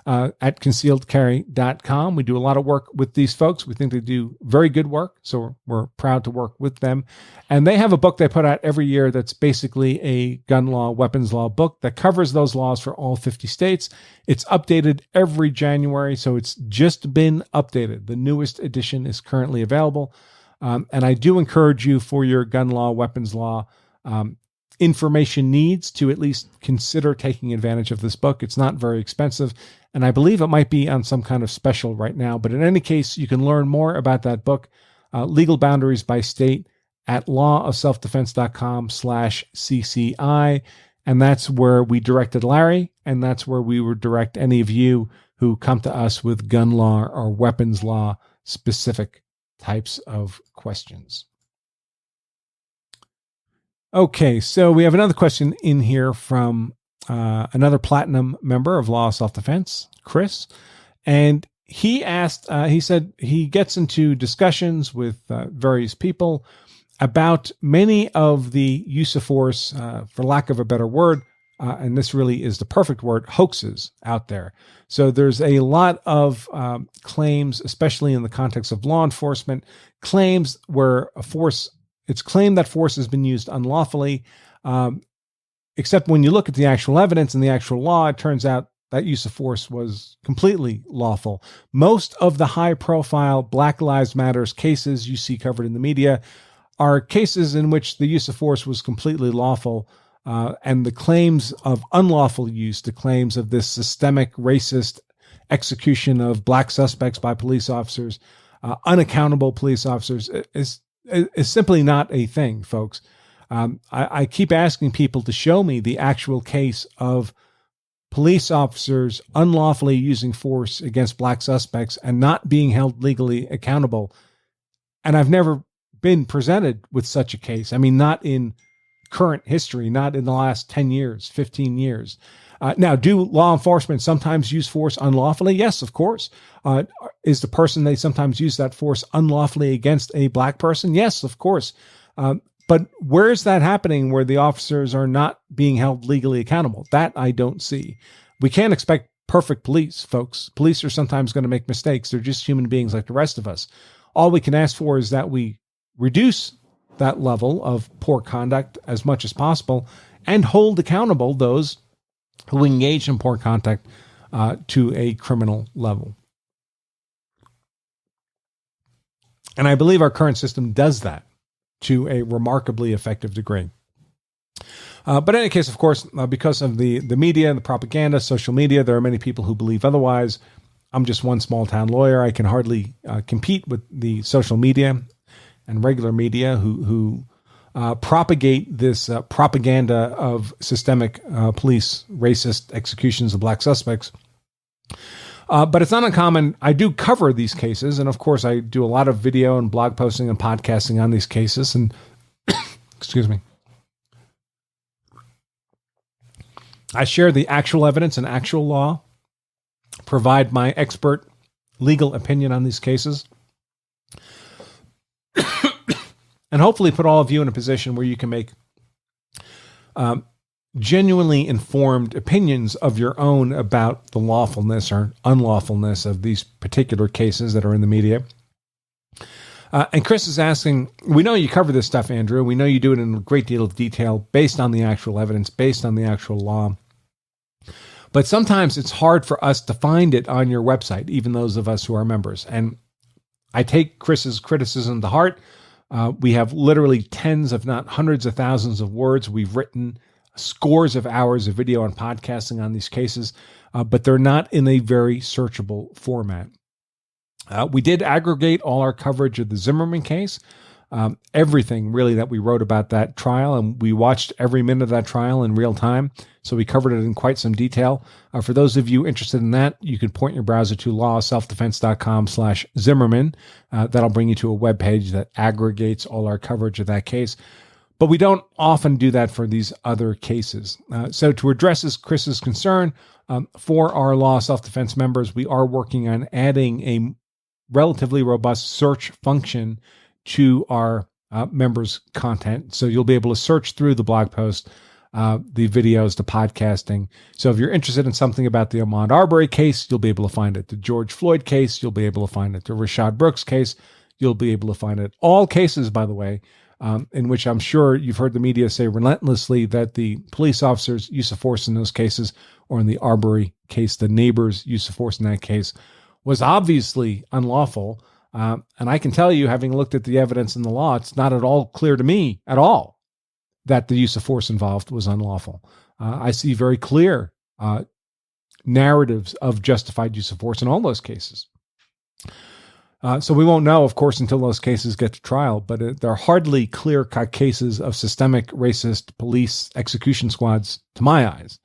At concealedcarry.com. We do a lot of work with these folks. We think they do very good work, so we're proud to work with them. And they have a book they put out every year that's basically a gun law, weapons law book that covers those laws for all 50 states. It's updated every January, so it's just been updated. The newest edition is currently available. And I do encourage you, for your gun law, weapons law information needs, to at least consider taking advantage of this book. It's not very expensive, and I believe it might be on some kind of special right now. But in any case, you can learn more about that book, Legal Boundaries by State, at lawofselfdefense.com/CCI. And that's where we directed Larry, and that's where we would direct any of you who come to us with gun law or weapons law specific types of questions. Okay, so we have another question in here from another Platinum member of Law of Self-Defense, Chris. And he asked, he said he gets into discussions with various people about many of the use of force, for lack of a better word, and this really is the perfect word, hoaxes out there. So there's a lot of claims, especially in the context of law enforcement, claims where it's claimed that force has been used unlawfully, except when you look at the actual evidence and the actual law, it turns out that use of force was completely lawful. Most of the high-profile Black Lives Matter cases you see covered in the media are cases in which the use of force was completely lawful, and the claims of unlawful use, the claims of this systemic racist execution of black suspects by police officers, unaccountable police officers, is simply not a thing, folks. I keep asking people to show me the actual case of police officers unlawfully using force against black suspects and not being held legally accountable. And I've never been presented with such a case. I mean, not in current history, not in the last 10 years, 15 years. Now, do law enforcement sometimes use force unlawfully? Yes, of course. Is the person they sometimes use that force unlawfully against a black person? Yes, of course. But where is that happening where the officers are not being held legally accountable? That I don't see. We can't expect perfect police, folks. Police are sometimes going to make mistakes. They're just human beings like the rest of us. All we can ask for is that we reduce that level of poor conduct as much as possible and hold accountable those who engage in poor conduct to a criminal level. And I believe our current system does that to a remarkably effective degree. But in any case, of course, because of the media, the propaganda, social media, there are many people who believe otherwise. I'm just one small town lawyer. I can hardly compete with the social media and regular media who propagate this propaganda of systemic police racist executions of black suspects. But it's not uncommon. I do cover these cases. And of course, I do a lot of video and blog posting and podcasting on these cases. And excuse me. I share the actual evidence and actual law, provide my expert legal opinion on these cases, and hopefully put all of you in a position where you can make genuinely informed opinions of your own about the lawfulness or unlawfulness of these particular cases that are in the media. And Chris is asking, we know you cover this stuff, Andrew. We know you do it in a great deal of detail based on the actual evidence, based on the actual law. But sometimes it's hard for us to find it on your website, even those of us who are members. And I take Chris's criticism to heart. We have literally tens, if not hundreds of thousands of words. We've written scores of hours of video and podcasting on these cases, but they're not in a very searchable format. We did aggregate all our coverage of the Zimmerman case, everything really that we wrote about that trial, and we watched every minute of that trial in real time. So we covered it in quite some detail. For those of you interested in that, you can point your browser to lawselfdefense.com/Zimmerman. That'll bring you to a webpage that aggregates all our coverage of that case. But we don't often do that for these other cases. So to address Chris's concern, for our Law Self-Defense members, we are working on adding a relatively robust search function to our members' content. So you'll be able to search through the blog post, the videos, the podcasting. So if you're interested in something about the Ahmaud Arbery case, you'll be able to find it. The George Floyd case, you'll be able to find it. The Rashad Brooks case, you'll be able to find it. All cases, by the way, in which I'm sure you've heard the media say relentlessly that the police officers' use of force in those cases, or in the Arbery case, the neighbors' use of force in that case, was obviously unlawful. And I can tell you, having looked at the evidence in the law, it's not at all clear to me at all that the use of force involved was unlawful. I see very clear narratives of justified use of force in all those cases. So we won't know, of course, until those cases get to trial, but they're hardly clear-cut cases of systemic racist police execution squads to my eyes.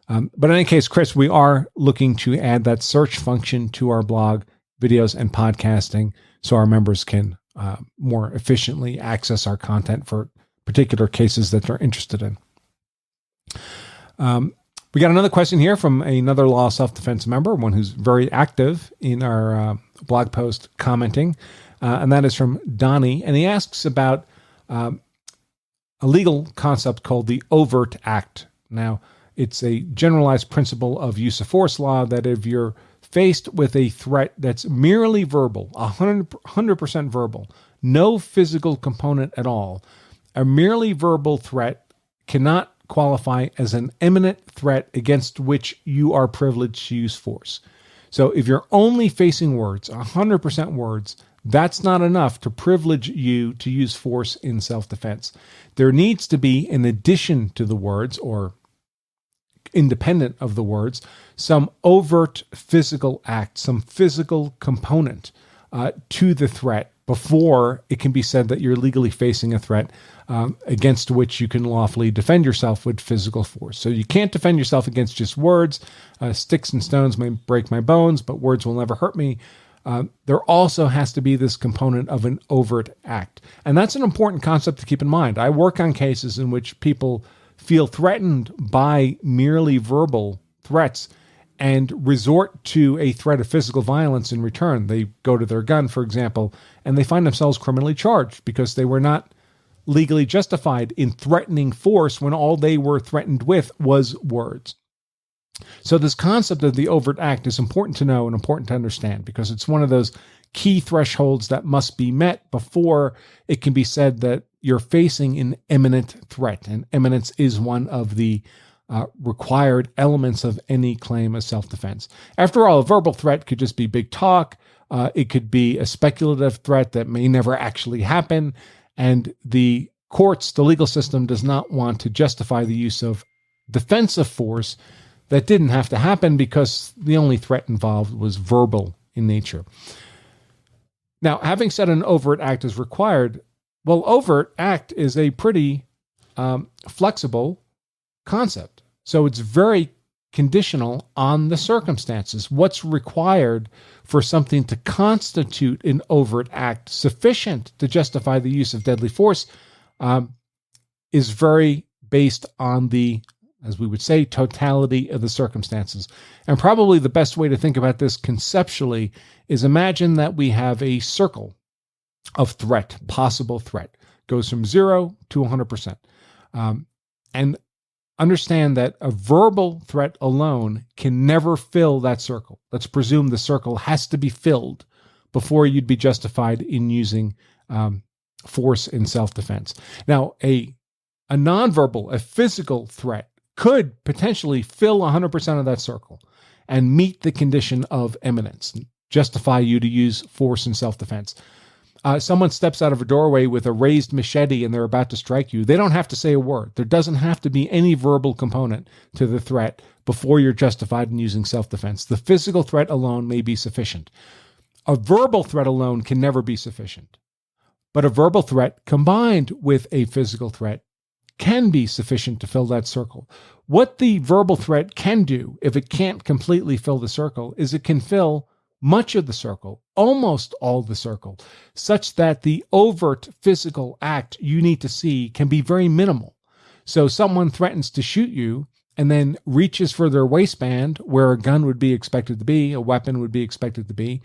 But in any case, Chris, we are looking to add that search function to our blog, videos, and podcasting so our members can more efficiently access our content for particular cases that they're interested in. We got another question here from another Law Self-Defense member, one who's very active in our blog post commenting, and that is from Donnie. And he asks about a legal concept called the overt act. Now, it's a generalized principle of use of force law that if you're faced with a threat that's merely verbal, 100% verbal, no physical component at all, a merely verbal threat cannot qualify as an imminent threat against which you are privileged to use force. So if you're only facing words, 100% words, that's not enough to privilege you to use force in self-defense. There needs to be, in addition to the words, or independent of the words, some overt physical act, some physical component to the threat before it can be said that you're legally facing a threat against which you can lawfully defend yourself with physical force. So you can't defend yourself against just words. Sticks and stones may break my bones, but words will never hurt me. There also has to be this component of an overt act. And that's an important concept to keep in mind. I work on cases in which people feel threatened by merely verbal threats and resort to a threat of physical violence in return. They go to their gun, for example, and they find themselves criminally charged because they were not legally justified in threatening force when all they were threatened with was words. So this concept of the overt act is important to know and important to understand because it's one of those key thresholds that must be met before it can be said that you're facing an imminent threat. And imminence is one of the required elements of any claim of self-defense. After all, a verbal threat could just be big talk. It could be a speculative threat that may never actually happen. And the courts, the legal system, does not want to justify the use of defensive force that didn't have to happen because the only threat involved was verbal in nature. Now, having said an overt act is required, well, overt act is a pretty flexible concept. So it's very conditional on the circumstances. What's required for something to constitute an overt act sufficient to justify the use of deadly force is very based on the, as we would say, totality of the circumstances. And probably the best way to think about this conceptually is imagine that we have a circle of threat, possible threat, goes from 0 to 100%. And understand that a verbal threat alone can never fill that circle. Let's presume the circle has to be filled before you'd be justified in using force in self-defense. Now, a nonverbal, a physical threat could potentially fill 100% of that circle and meet the condition of imminence, justify you to use force in self-defense. Someone steps out of a doorway with a raised machete and they're about to strike you. They don't have to say a word. There doesn't have to be any verbal component to the threat before you're justified in using self-defense. The physical threat alone may be sufficient. A verbal threat alone can never be sufficient. But a verbal threat combined with a physical threat can be sufficient to fill that circle. What the verbal threat can do, if it can't completely fill the circle, is it can fill much of the circle, almost all the circle, such that the overt physical act you need to see can be very minimal. So someone threatens to shoot you and then reaches for their waistband where a gun would be expected to be, a weapon would be expected to be.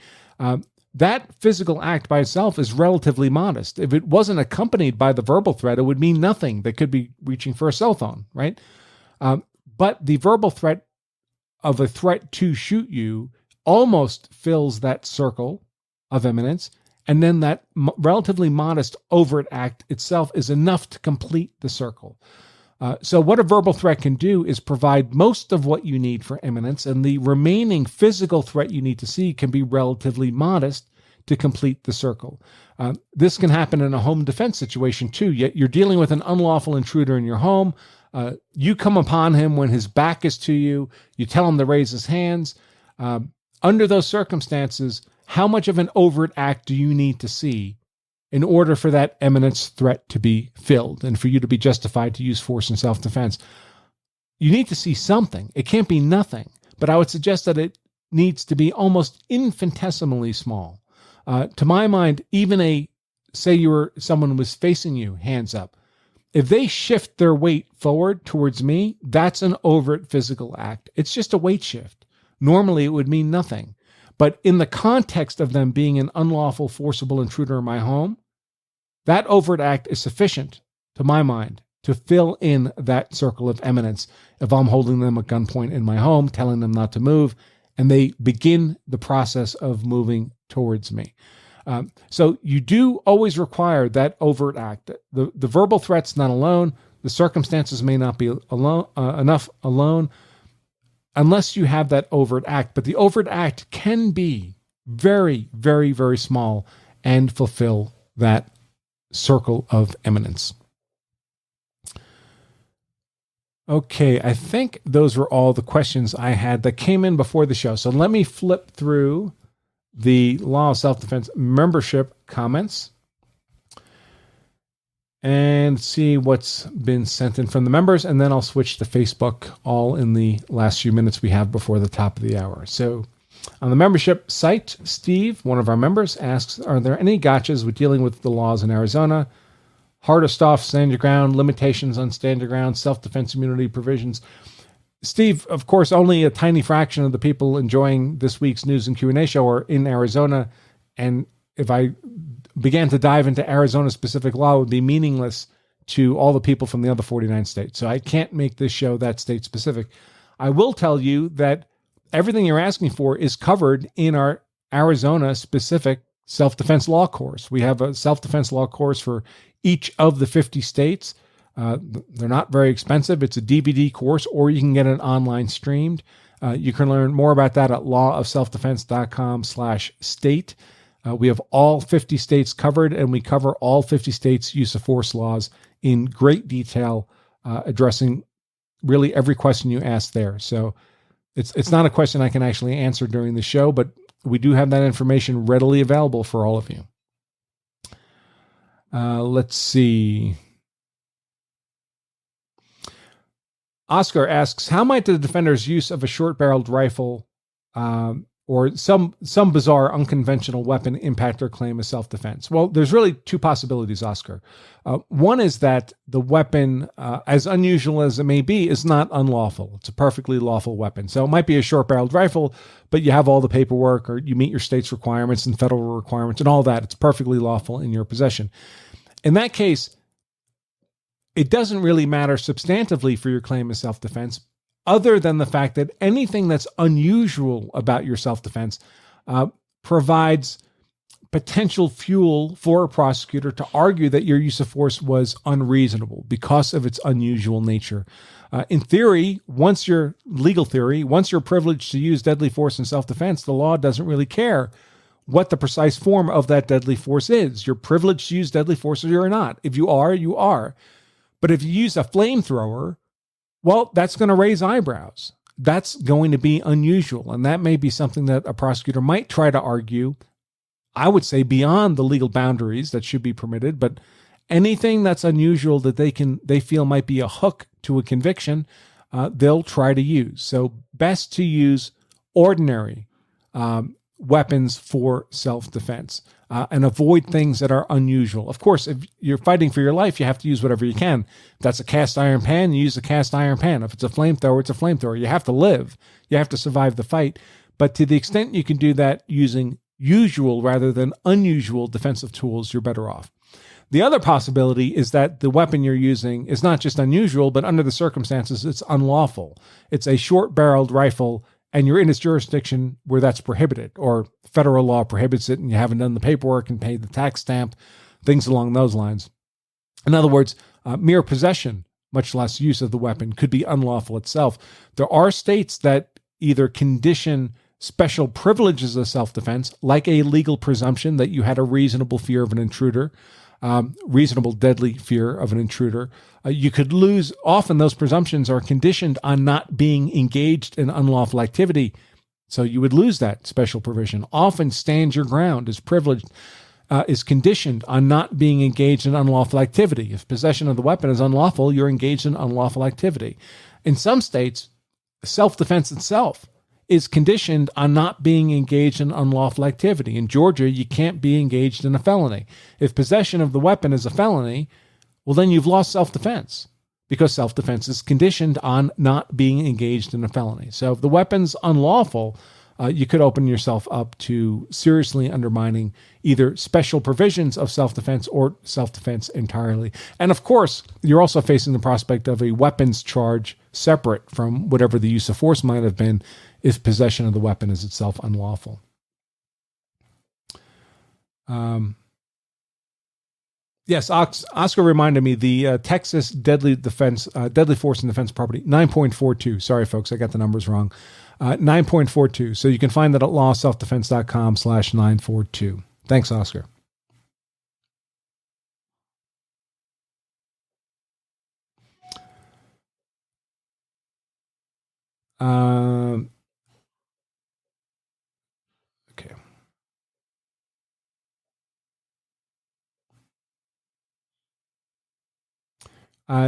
That physical act by itself is relatively modest. If it wasn't accompanied by the verbal threat, it would mean nothing. They could be reaching for a cell phone, right? But the verbal threat of a threat to shoot you almost fills that circle of imminence, and then that relatively modest overt act itself is enough to complete the circle. So what a verbal threat can do is provide most of what you need for imminence, and the remaining physical threat you need to see can be relatively modest to complete the circle. This can happen in a home defense situation too. Yet you're dealing with an unlawful intruder in your home. You come upon him when his back is to you. You tell him to raise his hands. Under those circumstances, how much of an overt act do you need to see in order for that imminence threat to be filled and for you to be justified to use force in self-defense? You need to see something. It can't be nothing, but I would suggest that it needs to be almost infinitesimally small. To my mind, even say someone was facing you, hands up. If they shift their weight forward towards me, that's an overt physical act. It's just a weight shift. Normally, it would mean nothing. But in the context of them being an unlawful, forcible intruder in my home, that overt act is sufficient, to my mind, to fill in that circle of imminence. If I'm holding them at gunpoint in my home, telling them not to move, and they begin the process of moving towards me. So you do always require that overt act. The verbal threat's not alone. The circumstances may not be enough alone, unless you have that overt act. But the overt act can be very, very, very small and fulfill that circle of imminence. Okay, I think those were all the questions I had that came in before the show. So let me flip through the Law of Self-Defense membership comments and see what's been sent in from the members, and then I'll switch to Facebook all in the last few minutes we have before the top of the hour. So on the membership site, Steve, one of our members, asks, are there any gotchas with dealing with the laws in Arizona? Hardest off, stand your ground, limitations on stand your ground, self-defense immunity provisions. Steve, of course, only a tiny fraction of the people enjoying this week's news and Q&A show are in Arizona. And if I began to dive into Arizona-specific law, it would be meaningless to all the people from the other 49 states. So I can't make this show that state-specific. I will tell you that everything you're asking for is covered in our Arizona-specific self-defense law course. We have a self-defense law course for each of the 50 states. They're not very expensive. It's a DVD course, or you can get it online streamed. You can learn more about that at lawofselfdefense.com/state. We have all 50 states covered, and we cover all 50 states' use of force laws in great detail, addressing really every question you ask there. So it's not a question I can actually answer during the show, but we do have that information readily available for all of you. Let's see. Oscar asks, how might the defender's use of a short-barreled rifle or some bizarre unconventional weapon impact their claim of self-defense? Well, there's really two possibilities, Oscar. One is that the weapon, as unusual as it may be, is not unlawful. It's a perfectly lawful weapon. So it might be a short-barreled rifle, but you have all the paperwork, or you meet your state's requirements and federal requirements and all that. It's perfectly lawful in your possession. In that case, it doesn't really matter substantively for your claim of self-defense, other than the fact that anything that's unusual about your self-defense provides potential fuel for a prosecutor to argue that your use of force was unreasonable because of its unusual nature. In theory, once you're privileged to use deadly force in self-defense, the law doesn't really care what the precise form of that deadly force is. You're privileged to use deadly force or you're not. If you are, you are. But if you use a flamethrower, well, that's going to raise eyebrows. That's going to be unusual. And that may be something that a prosecutor might try to argue, I would say, beyond the legal boundaries that should be permitted. But anything that's unusual that they feel might be a hook to a conviction, they'll try to use. So best to use ordinary weapons for self-defense. And avoid things that are unusual. Of course, if you're fighting for your life, you have to use whatever you can. If that's a cast iron pan, you use a cast iron pan. If it's a flamethrower, it's a flamethrower. You have to live. You have to survive the fight. But to the extent you can do that using usual rather than unusual defensive tools, you're better off. The other possibility is that the weapon you're using is not just unusual, but under the circumstances, it's unlawful. It's a short-barreled rifle, and you're in a jurisdiction where that's prohibited, or federal law prohibits it, and you haven't done the paperwork and paid the tax stamp, things along those lines. In other words, mere possession, much less use of the weapon, could be unlawful itself. There are states that either condition special privileges of self-defense, like a legal presumption that you had a reasonable fear of an intruder, reasonable deadly fear of an intruder. You could lose. Often those presumptions are conditioned on not being engaged in unlawful activity. So you would lose that special provision. Often stand your ground is privileged, is conditioned on not being engaged in unlawful activity. If possession of the weapon is unlawful, you're engaged in unlawful activity. In some states, self-defense itself is conditioned on not being engaged in unlawful activity. In Georgia, you can't be engaged in a felony. If possession of the weapon is a felony, well, then you've lost self-defense, because self-defense is conditioned on not being engaged in a felony. So if the weapon's unlawful, you could open yourself up to seriously undermining either special provisions of self-defense or self-defense entirely. And of course, you're also facing the prospect of a weapons charge separate from whatever the use of force might have been if possession of the weapon is itself unlawful. Yes, Oscar reminded me the Texas deadly force and defense property, 9.42. Sorry, folks, I got the numbers wrong. 9.42. So you can find that at lawselfdefense.com/942. Thanks, Oscar. Okay.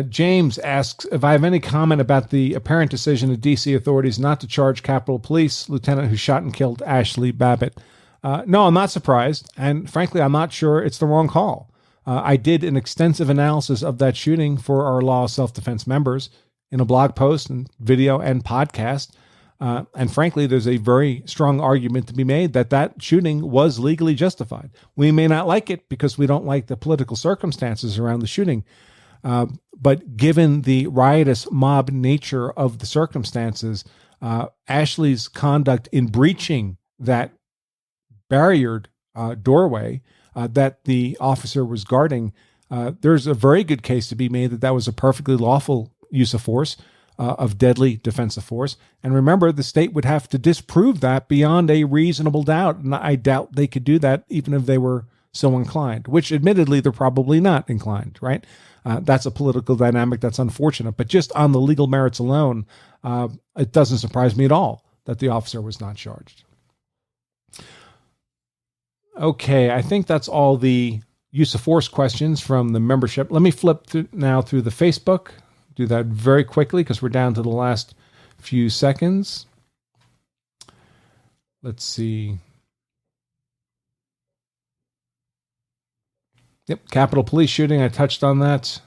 James asks if I have any comment about the apparent decision of D.C. authorities not to charge Capitol Police lieutenant who shot and killed Ashley Babbitt. No, I'm not surprised. And frankly, I'm not sure it's the wrong call. I did an extensive analysis of that shooting for our Law of Self-Defense members in a blog post and video and podcast. And frankly, there's a very strong argument to be made that that shooting was legally justified. We may not like it because we don't like the political circumstances around the shooting. But given the riotous mob nature of the circumstances, Ashley's conduct in breaching that barriered doorway that the officer was guarding, there's a very good case to be made that that was a perfectly lawful use of force, of deadly defensive force. And remember, the state would have to disprove that beyond a reasonable doubt. And I doubt they could do that even if they were so inclined, which admittedly, they're probably not inclined, right? That's a political dynamic that's unfortunate. But just on the legal merits alone, it doesn't surprise me at all that the officer was not charged. Okay, I think that's all the use of force questions from the membership. Let me flip now through the Facebook. Do that very quickly because we're down to the last few seconds. Let's see. Yep, Capitol Police shooting. I touched on that.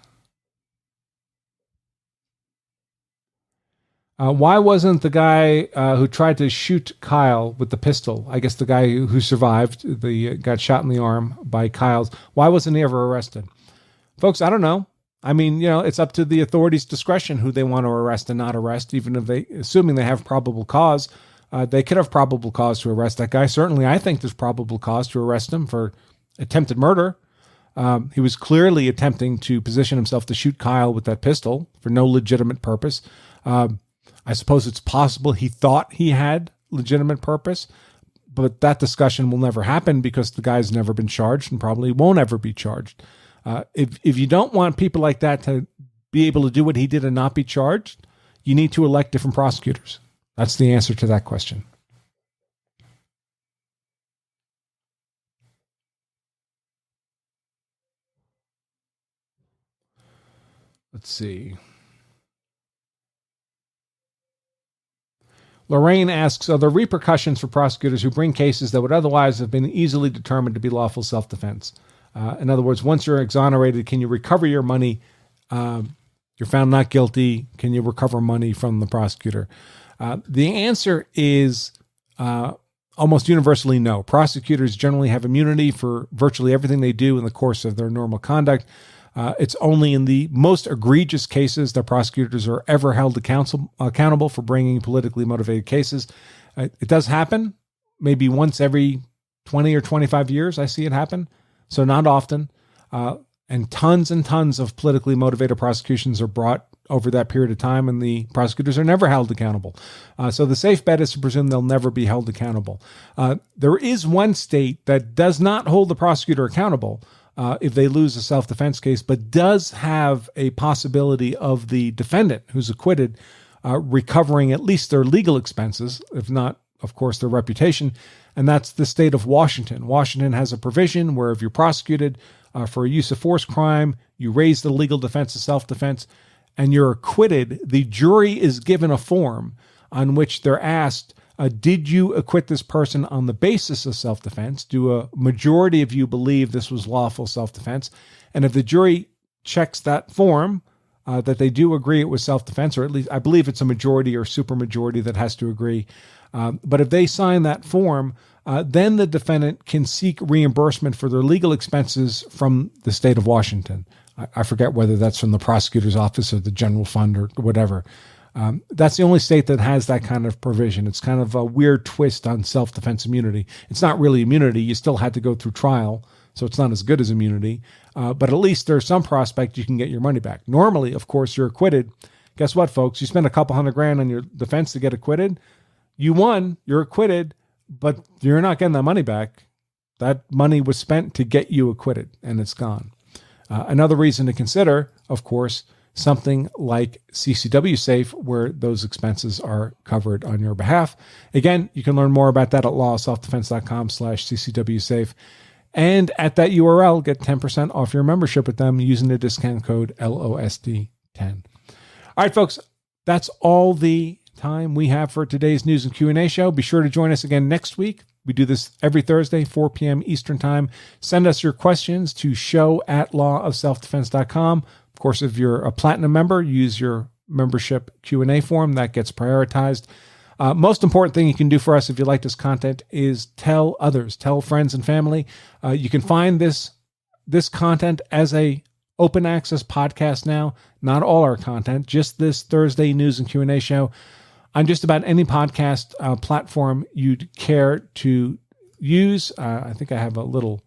Why wasn't the guy who tried to shoot Kyle with the pistol, I guess the guy who survived, got shot in the arm by Kyle's, why wasn't he ever arrested? Folks, I don't know. I mean, it's up to the authorities' discretion who they want to arrest and not arrest, even if assuming they have probable cause. They could have probable cause to arrest that guy. Certainly, I think there's probable cause to arrest him for attempted murder. He was clearly attempting to position himself to shoot Kyle with that pistol for no legitimate purpose. I suppose it's possible he thought he had legitimate purpose, but that discussion will never happen because the guy's never been charged and probably won't ever be charged. If you don't want people like that to be able to do what he did and not be charged, you need to elect different prosecutors. That's the answer to that question. Let's see. Lorraine asks, are there repercussions for prosecutors who bring cases that would otherwise have been easily determined to be lawful self-defense? In other words, once you're exonerated, can you recover your money? You're found not guilty. Can you recover money from the prosecutor? The answer is almost universally no. Prosecutors generally have immunity for virtually everything they do in the course of their normal conduct. It's only in the most egregious cases that prosecutors are ever held accountable for bringing politically motivated cases. It does happen, maybe once every 20 or 25 years I see it happen, so not often. And tons of politically motivated prosecutions are brought over that period of time, and the prosecutors are never held accountable. So the safe bet is to presume they'll never be held accountable. There is one state that does not hold the prosecutor accountable if they lose a self-defense case, but does have a possibility of the defendant who's acquitted recovering at least their legal expenses, if not, of course, their reputation, and that's the state of Washington. Washington has a provision where if you're prosecuted for a use of force crime, you raise the legal defense of self-defense, and you're acquitted, the jury is given a form on which they're asked, did you acquit this person on the basis of self-defense? Do a majority of you believe this was lawful self-defense? And if the jury checks that form, that they do agree it was self-defense, or at least I believe it's a majority or supermajority that has to agree. But if they sign that form, then the defendant can seek reimbursement for their legal expenses from the state of Washington. I forget whether that's from the prosecutor's office or the general fund or whatever. That's the only state that has that kind of provision. It's kind of a weird twist on self-defense immunity. It's not really immunity. You still had to go through trial, so it's not as good as immunity. But at least there's some prospect you can get your money back. Normally, of course, you're acquitted. Guess what, folks? You spend a couple $100,000 on your defense to get acquitted. You won, you're acquitted, but you're not getting that money back. That money was spent to get you acquitted, and it's gone. Another reason to consider, of course, something like CCW Safe, where those expenses are covered on your behalf. Again, you can learn more about that at lawselfdefense.com/CCW Safe. And at that URL, get 10% off your membership with them using the discount code LOSD10. All right, folks, that's all the time we have for today's news and Q&A show. Be sure to join us again next week. We do this every Thursday, 4 p.m. Eastern Time. Send us your questions to show@lawofselfdefense.com. Of course, if you're a platinum member, use your membership Q&A form. That gets prioritized. Most important thing you can do for us if you like this content is tell others, tell friends and family. You can find this content as a open access podcast now. Not all our content, just this Thursday news and Q&A show on just about any podcast platform you'd care to use. I think I have a little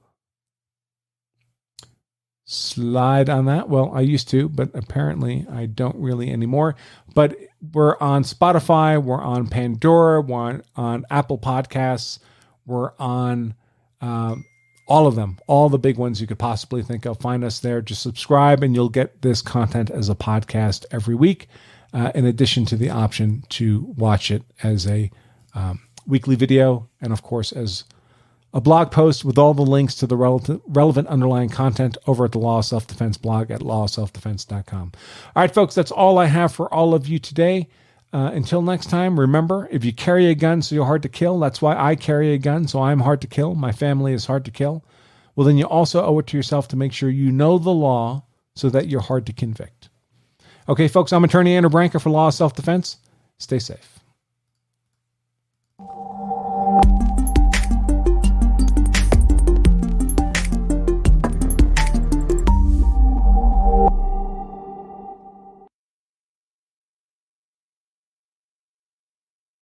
slide on that. Well, I used to, but apparently I don't really anymore. But we're on Spotify, we're on Pandora, we're on Apple Podcasts, we're on all of them, all the big ones you could possibly think of. Find us there. Just subscribe and you'll get this content as a podcast every week, in addition to the option to watch it as a weekly video and, of course, as a blog post with all the links to the relevant underlying content over at the Law of Self-Defense blog at lawofselfdefense.com. All right, folks, that's all I have for all of you today. Until next time, remember, if you carry a gun so you're hard to kill, that's why I carry a gun, so I'm hard to kill. My family is hard to kill. Well, then you also owe it to yourself to make sure you know the law so that you're hard to convict. Okay, folks, I'm Attorney Andrew Branca for Law of Self-Defense. Stay safe.